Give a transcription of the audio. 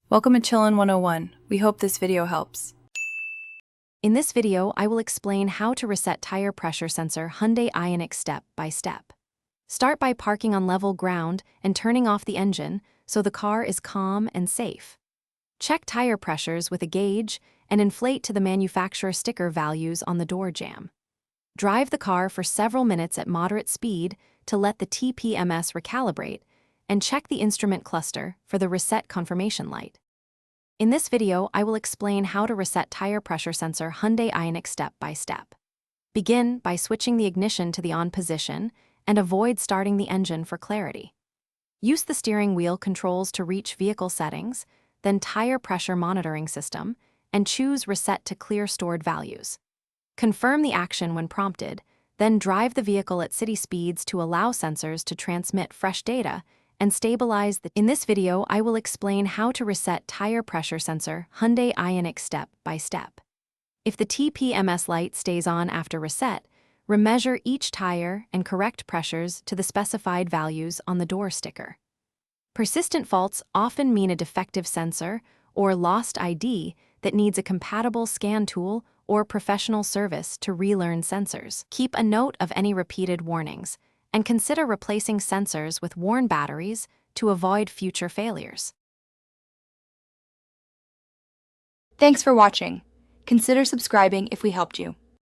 Welcome to Chillin' 101. We hope this video helps. In this video, I will explain how to reset tire pressure sensor Hyundai Ioniq step by step. Start by parking on level ground and turning off the engine so the car is calm and safe. Check tire pressures with a gauge and inflate to the manufacturer sticker values on the door jamb. Drive the car for several minutes at moderate speed to let the TPMS recalibrate, and check the instrument cluster for the reset confirmation light. In this video, I will explain how to reset tire pressure sensor Hyundai Ioniq step by step. Begin by switching the ignition to the on position and avoid starting the engine for clarity. Use the steering wheel controls to reach vehicle settings, then tire pressure monitoring system, and choose reset to clear stored values. Confirm the action when prompted, then drive the vehicle at city speeds to allow sensors to transmit fresh data and stabilize the. In this video, I will explain how to reset tire pressure sensor Hyundai Ioniq step by step. If the TPMS light stays on after reset, remeasure each tire and correct pressures to the specified values on the door sticker. Persistent faults often mean a defective sensor or lost ID that needs a compatible scan tool or professional service to relearn sensors. Keep a note of any repeated warnings, and consider replacing sensors with worn batteries to avoid future failures. Thanks for watching. Consider subscribing if we helped you.